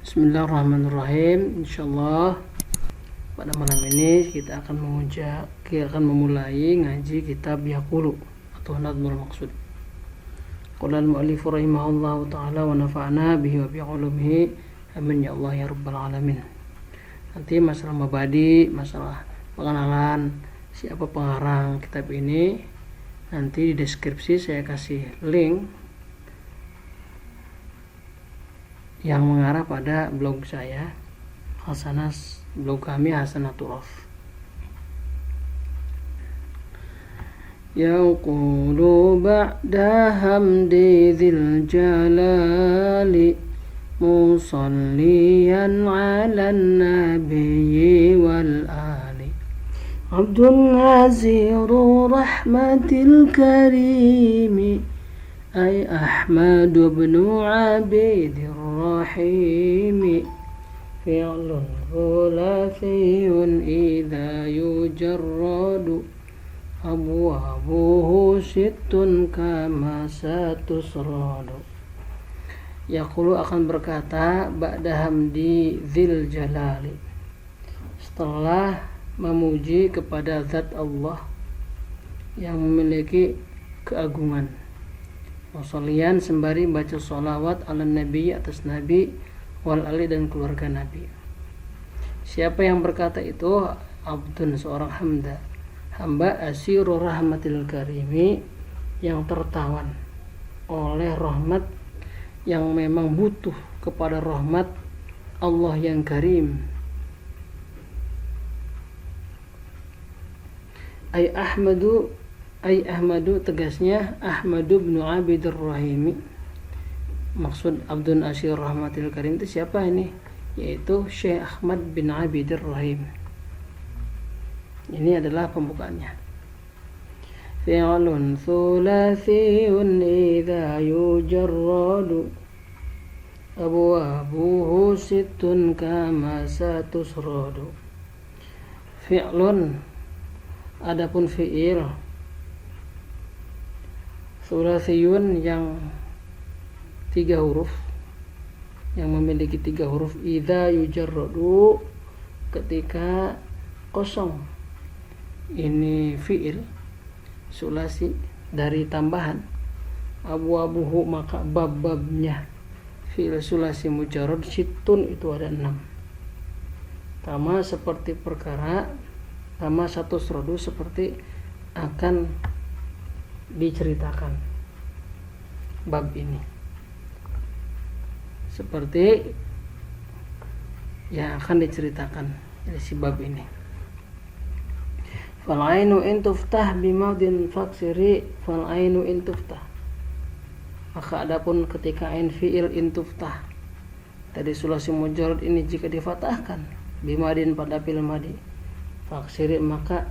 Bismillahirrahmanirrahim. Insyaallah pada malam ini kita akan memulai ngaji kitab Yaqulu atau Nadmul Maqsud. Qala al-mu'allif rahimahullahu ta'ala wa nafa'ana bihi wa bi 'ulumihi amin ya Allah ya rabbal alamin. Nanti masalah mabadi, masalah pengenalan siapa pengarang kitab ini, nanti di deskripsi saya kasih link yang mengarah pada blog saya, blog kami Hasanaturaf. Yaqulu ba'da hamdi dzil jalali musalliyan 'alan nabiyyi wal ali Abdul Aziru rahmatil karimi ay Ahmad bin Abid الرحيم فعل ثلاثي إذا يجرد أبوابه ست كما ستسرد. Yaqulu akan berkata ba'da hamdi dzil jalali, setelah memuji kepada zat Allah yang memiliki keagungan. Wasolian sembari baca sholawat ala nabi atas nabi wal ali dan keluarga nabi. Siapa yang berkata itu? Abdun, seorang hamba asiru rahmatil karimi, yang tertawan oleh rahmat, yang memang butuh kepada rahmat Allah yang karim. Ay Ahmadu tegasnya Ahmadu bin Abid Rahimi. Maksud Abdun Asyir Rahmatil Karim itu siapa ini? Yaitu Syekh Ahmad bin Abid Rahim. Ini adalah pembukaannya. Fi'lun thulathiyun idha yujarradu abwabuhu sittun kama satusradu. Fi'lun, adapun fi'il Thulathiyun yang 3 huruf, yang memiliki 3 huruf. Idza yujarradu, ketika kosong. Ini fi'il sulasi dari tambahan. Abu-abuhu, maka bab-babnya fi'il sulasi mujarrad situn itu ada 6. Tama seperti perkara, tama satu serodu seperti akan diceritakan bab ini, seperti yang akan diceritakan dari si bab ini. Fal ainu in tuftah bimadin faksiri fal ainu in tuftah, maka adapun ketika ain fi'il in tuftah tadi sulasi mujarrad ini jika difatahkan bimadin pada fi'il madi faksiri, maka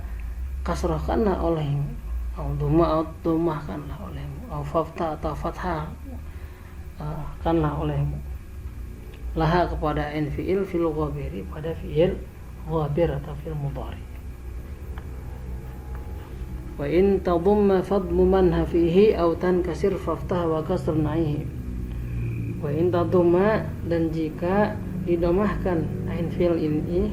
kasrahkanlah olehmu, Audumahkanlah olehmu, au faftah atau fathah kanlah olehmu, laha kepada ain fi'il fil ghabiri, pada fi'il ghabir atau fi'il mudhari. Wa in tadumma fadmu manha fihi au tankasir faftah wa kasr na'ihi. Wa in tadumma, dan jika didomahkan ain fi'il ini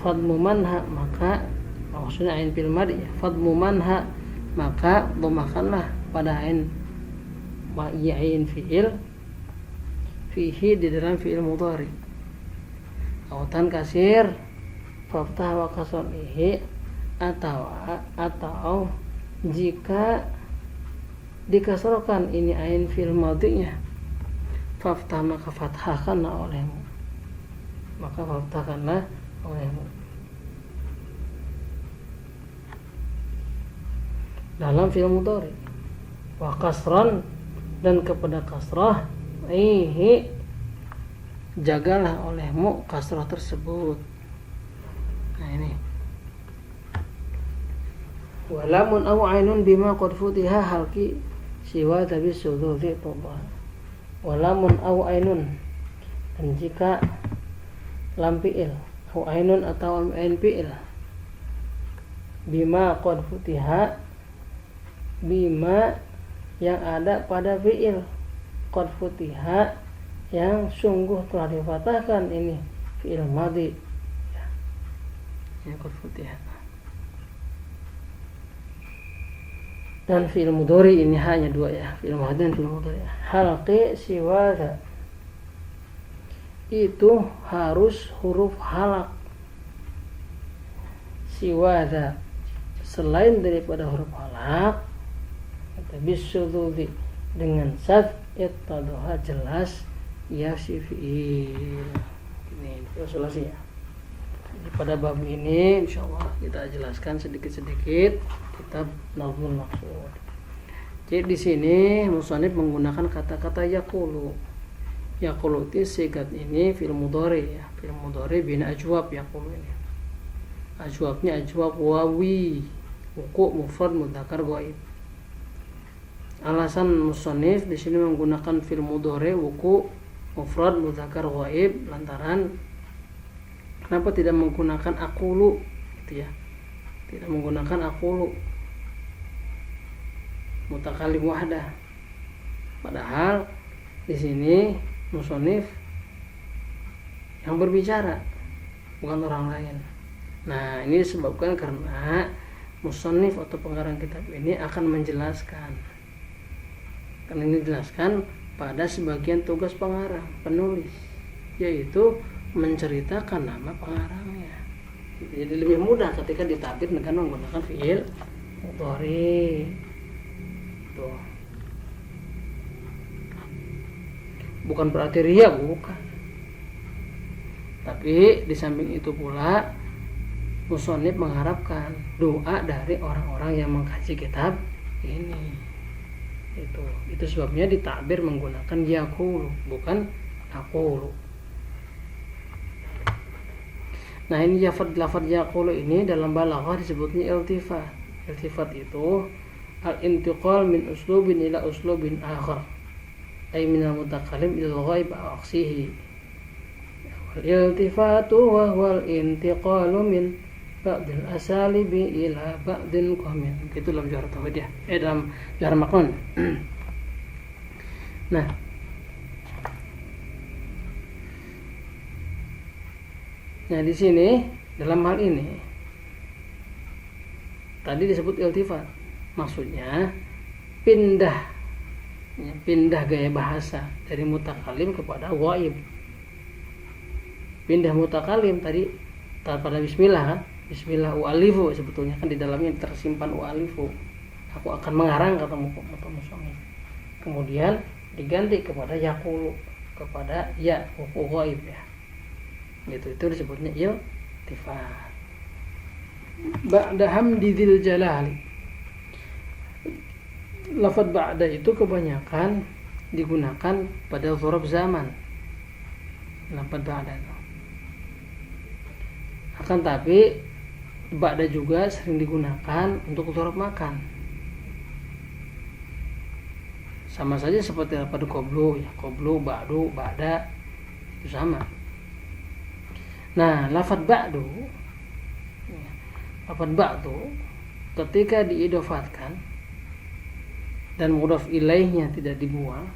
fadmu manha, maka maksudnya ain fi'il madi, fadmu manha, maka domahkanlah pada ain fi'il fihi di dalam fi'il mudhari. Autan kasir faftah wa kasrihi, atau jika dikasrokan ini ain fi'il madinya faftah, maka fathahkanlah olehmu, maka fathahkanlah olehmu dalam fi'il mudhari. Wa kasran, dan kepada kasrah jagalah olehmu kasrah tersebut. Nah ini. Walamun aw ainun bima qad futiha halki siwa tabi sududhi tubah. Walamun aw ainun, dan jika lam fi'il aw ainun atau ain fi'il bima qad futiha, bima yang ada pada fi'il qad futiha yang sungguh telah difatahkan ini fi'il madhi ya. Ini qad futiha. Dan fi'il mudhari ini hanya dua ya, fi'il madhi dan fi'il mudhari. Halqi siwadha itu harus huruf halak. Siwadha selain daripada huruf halak, bisudzudzi dengan sad ittadoha jelas ya si fi'il. Ini solusinya. Jadi pada bab ini insyaallah kita jelaskan sedikit-sedikit kitab Nazmul Maqsud. Jadi di sini musannif menggunakan kata-kata yaqulu. Yaqulu itu sigat ini fi'il mudhari ya. Fi'il mudhari bin ajwab yaqulu ini. Ajwabnya ajwab wawi, wuku mufrad mudzakkar ghaib. Alasan musannif di sini menggunakan fi'il mudhari wuku mufrad mudzakkar ghaib lantaran kenapa tidak menggunakan aqulu gitu ya. Tidak menggunakan aqulu mutakallim wahdah. Padahal di sini musannif yang berbicara bukan orang lain. Nah, ini disebabkan karena musannif atau pengarang kitab ini akan menjelaskan. Karena ini dijelaskan pada sebagian tugas pengarang, penulis, yaitu menceritakan nama pengarangnya. Jadi lebih mudah ketika ditabir dengan menggunakan fi'il mudhari. Tuh. Bukan berarti riya, bukan. Tapi di samping itu pula musannif mengharapkan doa dari orang-orang yang mengkaji kitab ini. Itu sebabnya ditakbir menggunakan yaqulu bukan aqulu. Nah, ini lafaz yaqulu ini dalam balaghah disebutnya iltifat. Iltifat itu al-intiqal min uslubin ila uslubin akhar. Ay min al-mutakallim ila al-ghaib aw aksihi. Wal-iltifatu wa huwa al-intiqalu min ba'dil asalibi ila ba'din qamin. Begitu dalam Jawhar Tauhid ya. Dalam Jawhar Maqnun. Nah, di sini dalam hal ini tadi disebut iltifat, maksudnya pindah gaya bahasa dari mutakallim kepada ghaib. Pindah mutakallim tadi pada bismillah kan, bismillah u'alifu sebetulnya kan di dalamnya tersimpan u'alifu. Aku akan mengarang kata musannif. Kemudian diganti kepada yaqulu, kepada ya wuku ghaib ya. Gitu, itu disebutnya iltifat. Ba'da hamdi dzil jalali. Lafaz ba'da itu kebanyakan digunakan pada dzaraf zaman. Lafaz ba'da itu. Akan tapi ba'da juga sering digunakan untuk dzaraf makan. Sama saja seperti lafaz qablu ya, qablu, ba'du, ba'da itu sama. Nah, lafaz ba'du ketika diidofatkan dan mudhaf ilaihnya tidak dibuang,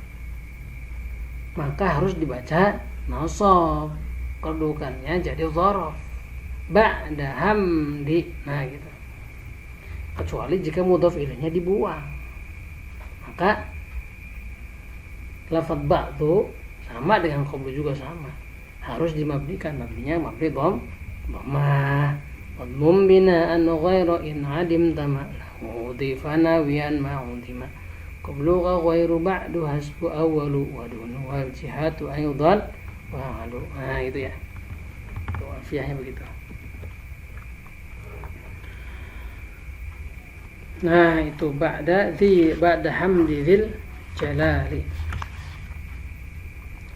maka harus dibaca nasab, kedudukannya jadi dzaraf ba'da hamdi. Nah, gitu. Kecuali jika mudhaf ilaihnya dibuang, maka lafaz ba'du sama dengan qablu juga sama, harus dimabdikan. Mabdinya mabdi dhammah wadmum bina'an ghairu in adim tama'lahu udhifana wiyan ma'udhima qablu ghairu ba'du hasbu awwalu wa dunu wal jihatu aydan wa'alu. Nah, itu ya, itu alfiahnya begitu. Nah, itu ba'da hamdi dzil jalali.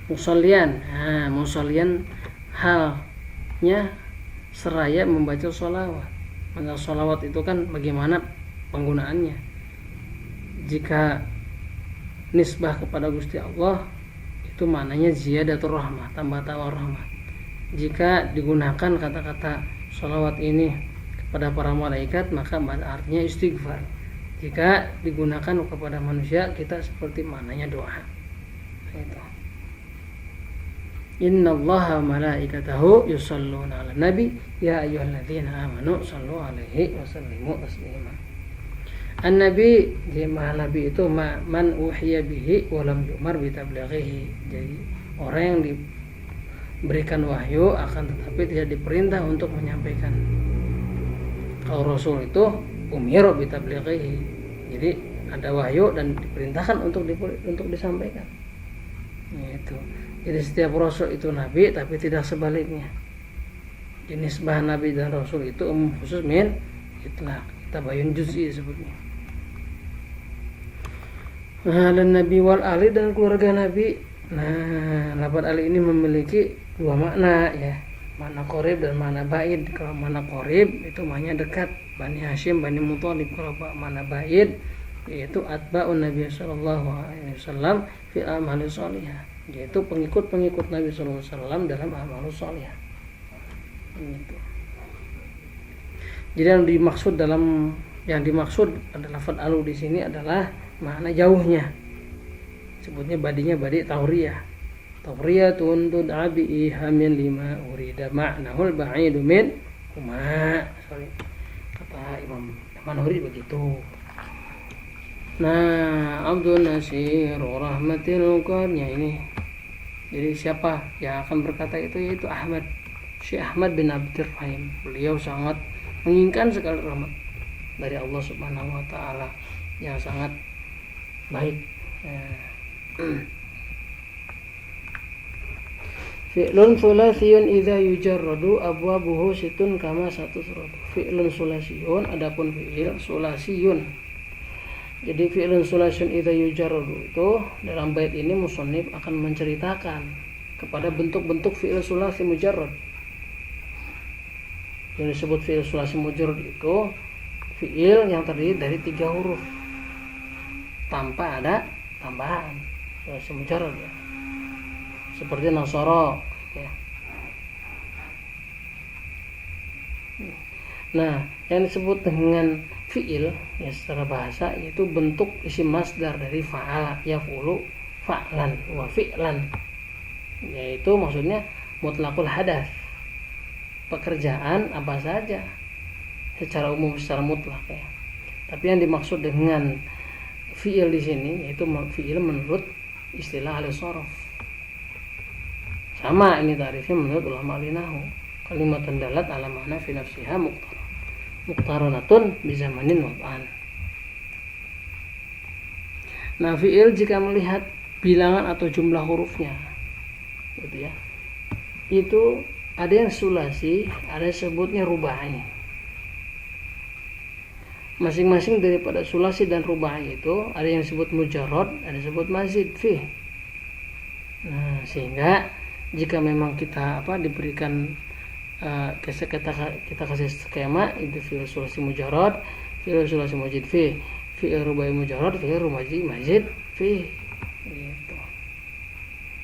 Musallian. Nah, musallian halnya seraya membaca sholawat. Maka sholawat itu kan bagaimana penggunaannya? Jika nisbah kepada Gusti Allah itu maknanya ziyadatur rahmah, tambah rahmat. Jika digunakan kata-kata sholawat ini kepada para malaikat, maka artinya istighfar. Jika digunakan kepada manusia, kita seperti maknanya doa. Itu. Innallaha malaikatahu yusholluna 'alan nabi ya ayyuhalladzina amanu shallu 'alaihi wa sallimu taslima. An-nabi, jadi nabi itu man uhiya bihi wa lam yu'mar bi tablighihi. Jadi orang yang diberikan wahyu akan tetapi tidak diperintah untuk menyampaikan. Kalau rasul itu umiru bi tablighihi. Jadi ada wahyu dan diperintahkan untuk disampaikan. Gitu. Jadi setiap rasul itu nabi tapi tidak sebaliknya. Jenis bahan nabi dan rasul itu khusus min itlaq, tabayun juz'i sebutnya. Nah, dan nabi wal ali dan keluarga nabi. Nah, lafaz ali ini memiliki dua makna ya. Makna qorib dan makna ba'id. Kalau makna qorib itu maknanya dekat, Bani Hashim, Bani Muthalib. Kalau makna ba'id yaitu atba'un Nabi sallallahu alaihi wasallam fi amali shalihah, yaitu pengikut-pengikut Nabi sallallahu alaihi wasallam dalam amal shalihah. Gitu. Jadi yang dimaksud adalah lafaz alu di sini adalah makna jauhnya. Sebutnya badinya badi tauriyah. Tauriyatun tud'a bi ihamin lima urida ma'nahul ba'idu min huma. Kata Imam Manuri begitu. Nah, Abdul Nasir Rahmatil Qarnya ini. Jadi siapa yang akan berkata itu, yaitu Syekh Ahmad bin Abdur Rahim. Beliau sangat menginginkan sekali rahmat dari Allah Subhanahu wa taala yang sangat baik. Fi'lun sulasiyun idza yujarradu abwabuhu situn kama satusradu. Fi'lun sulasiyun, adapun fi'il sulasiyun. Jadi fi'lun sulasiyun idza yujarradu itu dalam bait ini musannif akan menceritakan kepada bentuk-bentuk fi'il sulasi mujarrad. Yang disebut fi'il sulasi mujarrad itu fi'il yang terdiri dari 3 huruf tanpa ada tambahan. Sulasi mujarrad ya. Seperti nasara ya. Nah, yang disebut dengan fi'il ya secara bahasa yaitu bentuk isim masdar dari fa'ala yaf'ulu fa'lan wa fi'lan, yaitu maksudnya mutlaqul hadas, pekerjaan apa saja secara umum, secara mutlak ya. Tapi yang dimaksud dengan fi'il di sini yaitu fi'il menurut istilah ahli sharaf. Sama ini tarifnya menurut ulama nahwu, kalimatun dalat ala makna fi nafsiha muqtaranatun bi zamanin wad'an. Nah, fi'il jika melihat bilangan atau jumlah hurufnya gitu ya, itu ada yang sulasi, ada yang sebutnya rubai. Masing-masing daripada sulasi dan rubai itu ada yang disebut mujarrad, ada yang disebut mazid fi. Nah, sehingga jika memang kita diberikan kita kasih skema itu fi'il sulasi mujarrad, fi'il sulasi mazid fi, fi'il rubai mujarrad, fi'il rubai mazid fi gitu.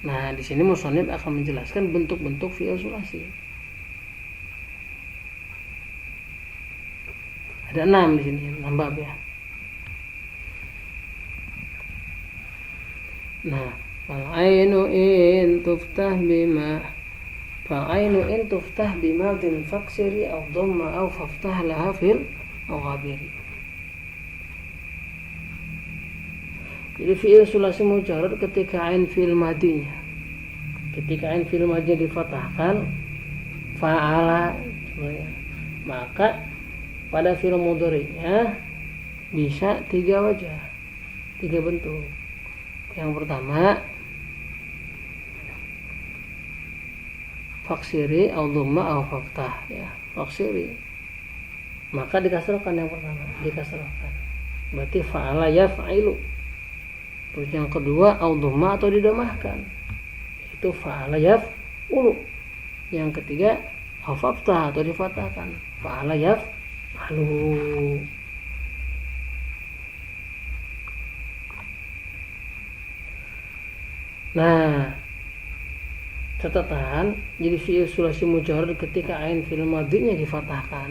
Nah, di sini musannif akan menjelaskan bentuk-bentuk fi'il sulasi. Ada 6 di sini, 6 bab ya. Nah, fal ainu in tuftah bima din faksiri aw dhamma aw faftah laha fil ghabiri. Jadi fi'il sulasi mujarrad ketika ain fi'il madinya, difathahkan fa'ala, maka pada fi'il mudhari'nya bisa 3 wajah, 3 bentuk. Yang pertama faksiri au dhamma au faftah ya. Faksiri maka dikasrahkan, yang pertama dikasrahkan, berarti fa'ala yaf'ilu. Terus yang kedua au dhamma atau didhamahkan, itu fa'ala yaf'ulu. Yang ketiga au faftah atau difathahkan, fa'ala yaf'alu. Nah, catatan, jadi fi'il sulasi mujarrad ketika ain fi'il madhinya difathahkan,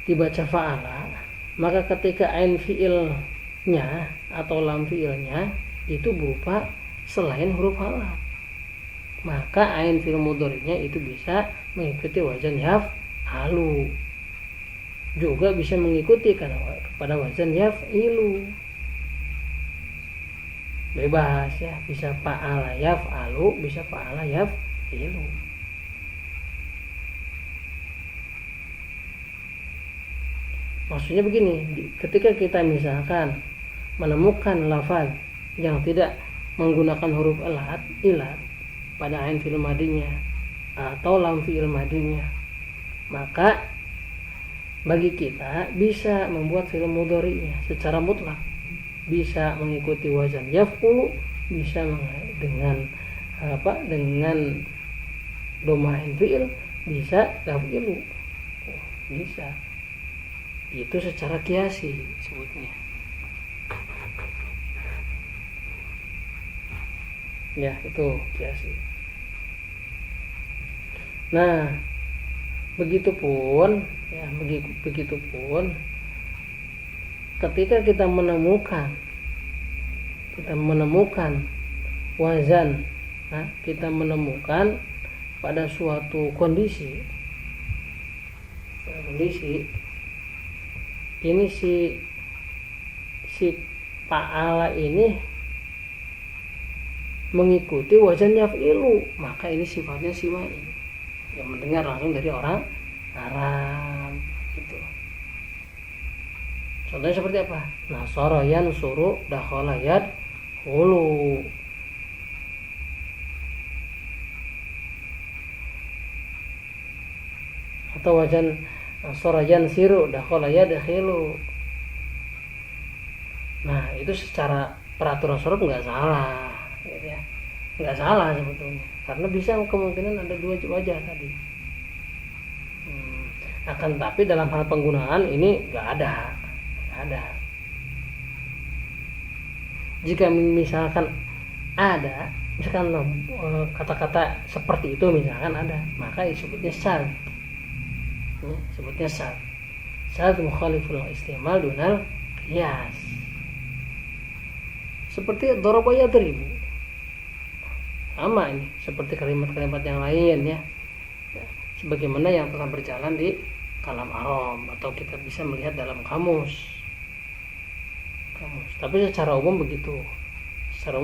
dibaca fa'ala, Maka ketika ain fiilnya atau lam fiilnya itu berupa selain huruf halak, maka ain fiil mudhari'nya itu bisa mengikuti wazan yaf'alu, juga bisa mengikuti pada wazan yaf'ilu, bebas ya, bisa fa'ala yaf'alu, bisa fa'ala yaf'ilu. Maksudnya begini, ketika kita misalkan menemukan lafaz yang tidak menggunakan huruf ilat pada ain fi'il madinya atau lam fi'il madinya, maka bagi kita bisa membuat fi'il mudhari'nya secara mutlak, bisa mengikuti wazan yaf'ulu, bisa dengan dhamma ain fi'il, bisa yaf'ilu, bisa. Itu secara kiasi sebutnya. Ya, itu kiasi. Nah, begitupun ketika kita menemukan wazan, kita menemukan pada suatu kondisi ini si fa'ala ini mengikuti wazan yaf'ilu, maka ini sifatnya siwai, yang mendengar langsung dari orang Arab gitu. Contohnya seperti apa? Nasara yansuru, dakhala yadkhulu. Atau wazan nasara yansiru, dakhala yadkhilu. Nah, itu secara peraturan shuruf nggak salah, gitu ya. Nggak salah sebetulnya, karena bisa kemungkinan ada dua wajah tadi. Akan tapi dalam hal penggunaan ini nggak ada. Jika misalkan ada, misalkan kata-kata seperti itu misalkan ada, maka disebutnya syadz. Sebutnya syadz mukhaliful istimal dunal qiyas. Seperti daraba yadribu, sama ini seperti kalimat-kalimat yang lain ya, sebagaimana yang telah berjalan di kalam Arab atau kita bisa melihat dalam kamus. Tapi secara umum begitu. Secara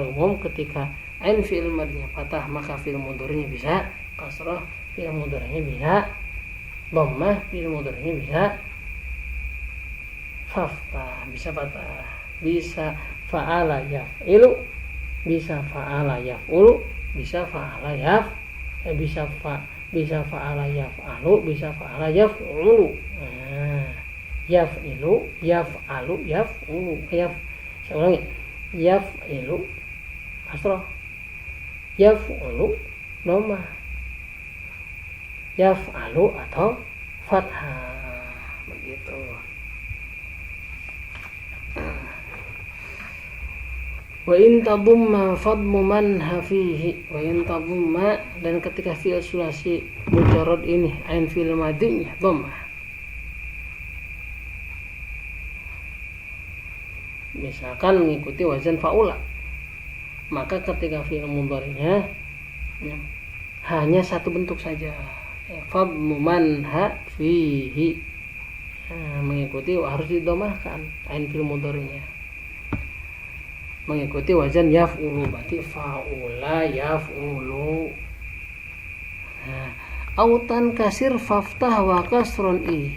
umum ketika ain fi'il madinya patah, maka fi'il mudhari'nya bisa kasrah, fi'il mudhari'nya bisa dhammah, fi'il mudhari'nya bisa fathah, bisa patah, bisa fa'ala yaf'ilu, bisa fa'ala yaf'ulu, bisa fa'ala bisa fa'ala yaf'alu, bisa fa'ala yaf'ulu. Yaf'ilu, yaf'alu, yaf'ulu. Saya ulangi. Yaf'ilu kasrah, yaf'ulu dhammah, yaf'alu atau fathah, begitu. Wa in tadumma fadmu man hafihi, wa in tadumma, dan ketika fi'il sulasi mujarrad ini ain fi'il madinya dhammah, misalkan mengikuti wazan fa'ula, maka ketika fi'il mudhari'nya hanya satu bentuk saja, fadmu man hafihi, mengikuti harus didhammahkan ain fi'il mudhari'nya, mengikuti wazan yaf'ulu, berarti fa'ula yaf'ulu. Autan kasir faftah wa kasrun i.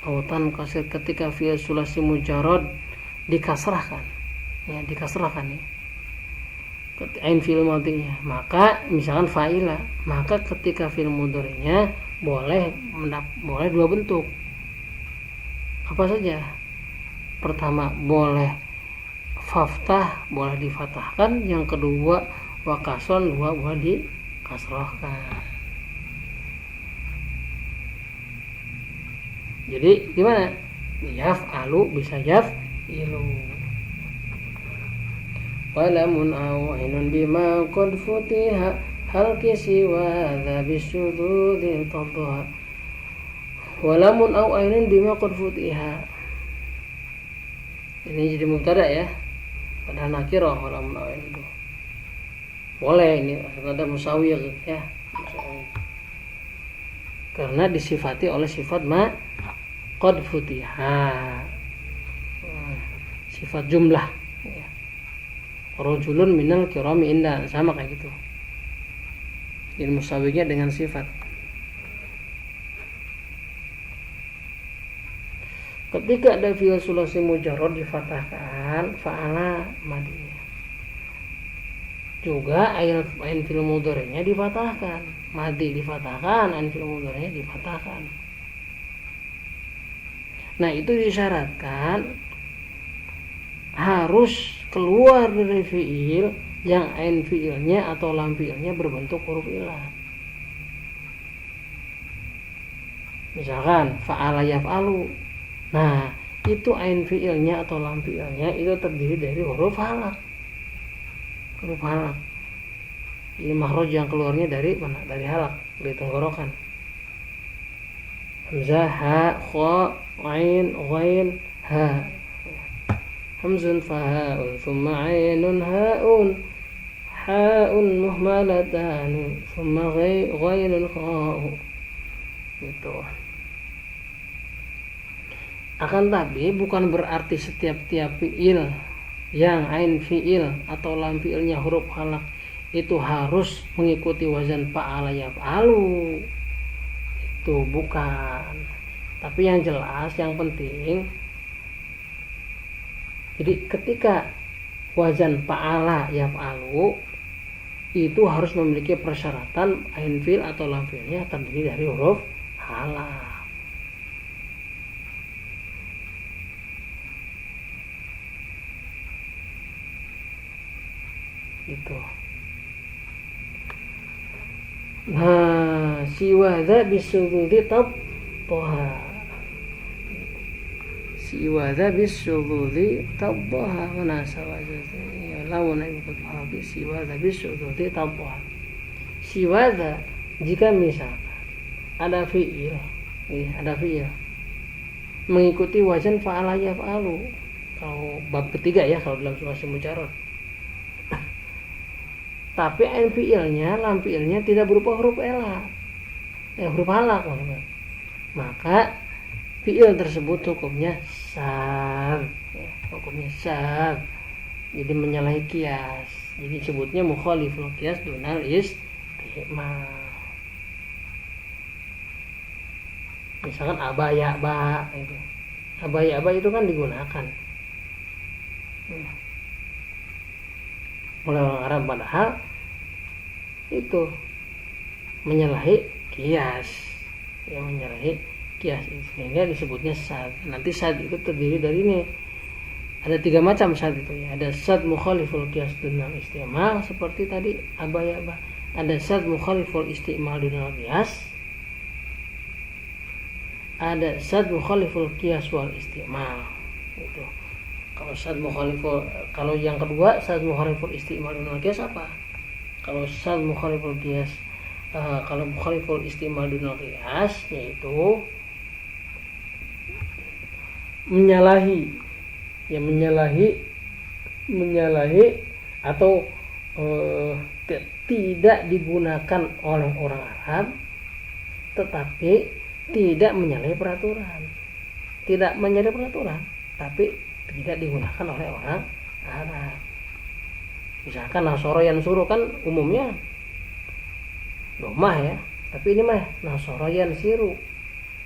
Autan kasir ketika fi'il sulasi mujarrad dikasrahkan ya, ain fi'il madinya, maka misalkan fa'ila, maka ketika fi'il mudhari'nya boleh dua bentuk. Apa saja? Pertama, boleh faftah, boleh difatahkan. Yang kedua, wa kasron, boleh dikasrohkan. Jadi gimana? Yaf'alu bisa yaf'ilu. Walamun aw ainun bima qad futiha hal kisi wa dha bisyududi tadha. Walamun aw ainun bima qad futiha, Ini jadi mubtada ya, padahal nakirah orang menawain itu. Boleh ini ada musawir ya, musawir. Karena disifati oleh sifat ma qad futiha, sifat jumlah ya. Rajulun minal kirami inda, sama kayak gitu. Jadi musawirnya dengan sifat. Ketika ada fi'il sulasi mujarrad difatahkan, fa'ala madiyah. Juga ain fi'il mudhari'nya difatahkan, madi difatahkan, ain fi'il mudhari'nya difatahkan. Nah, itu disyaratkan harus keluar dari fi'il yang ain fi'ilnya atau lam fi'ilnya berbentuk huruf ilah. Misalkan fa'ala yaf'alu. Nah, itu ain fi'ilnya atau lam fi'ilnya itu terdiri dari huruf halak. Huruf halak. Ini makhraj yang keluarnya dari mana? Dari halak, dari tenggorokan. Hamzah, ha, kha, ain, ghain, ha. Hamzun fahaun, thumma ainun haun, haun muhmalatan, thumma ghainun kha'u. Gitu. Akan tapi bukan berarti setiap fi'il yang ain fi'il atau lam fi'ilnya huruf halak itu harus mengikuti wazan fa'ala yaf'alu. Itu bukan. Tapi yang jelas, yang penting, jadi ketika wazan fa'ala yaf'alu itu harus memiliki persyaratan ain fi'il atau lam fi'ilnya terdiri dari huruf halak. Gitu. Nah, siwadha bisududi tabtoha, siwadha bisududi tabtoha, mana sawadha lawan ibu habi siwadha bisududi tabtoha. Siwadha jika misalkan ada fi'il, ada fi'il mengikuti wazan fa'ala yaf'alu, kalau bab ketiga ya, kalau dalam sulasi mujarrad. Tapi ain fi'ilnya, lam fi'ilnya tidak berupa huruf elah, huruf halak maksudnya. Maka fi'il tersebut hukumnya sad, ya, hukumnya sad. Jadi menyalahi kias. Jadi sebutnya mukhaliful kias dunal istimal. Misalkan abayaba itu. Abayaba itu kan digunakan oleh orang Arab, padahal itu menyalahi kias, yang menyalahi kias itu, sehingga disebutnya sad. Nanti sad itu terdiri dari ini, ada 3 macam sad itu ya. Ada sad mukhaliful kias dunal istimal seperti tadi abayaba. Ada sad mukhaliful istimal dunal kias. Ada sad mukhaliful kias wal istimal. Itu. Kalau sad mukhaliful, kalau yang kedua sad mukhaliful istimal dunal qiyas apa? Kalau sad mukhaliful qiyas, kalau mukhaliful istimal dunal qiyas yaitu menyalahi, ya menyalahi atau tidak digunakan oleh orang Arab, tetapi tidak menyalahi peraturan, tapi tidak digunakan oleh orang Arab. Misalkan Nasoro yang suruh kan umumnya domah ya, tapi ini mah Nasoro yang siru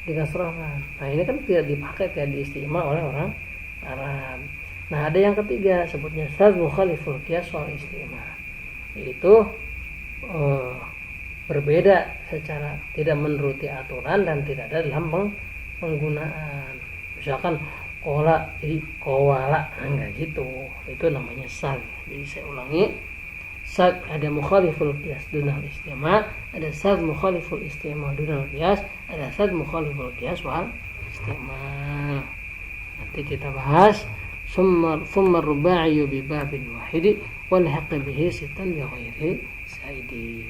dikasrohkan. Nah ini kan tidak dipakai, tidak diistimal oleh orang Arab. Nah ada yang ketiga sebutnya sad mukhaliful qiyas wal istimal, yaitu berbeda secara tidak menuruti aturan dan tidak ada dalam penggunaan. Misalkan kola jadi kowala, enggak gitu, itu namanya sad. Jadi saya ulangi, sad ada mukhaliful qiyas dunal istimal, ada sad mukhaliful istimal dunal qiyas, ada sad mukhaliful qiyas wal istimal. Nanti kita bahas summa ruba'i bi babin wahidi wal haqq bihi sitan bi ghairi saidi.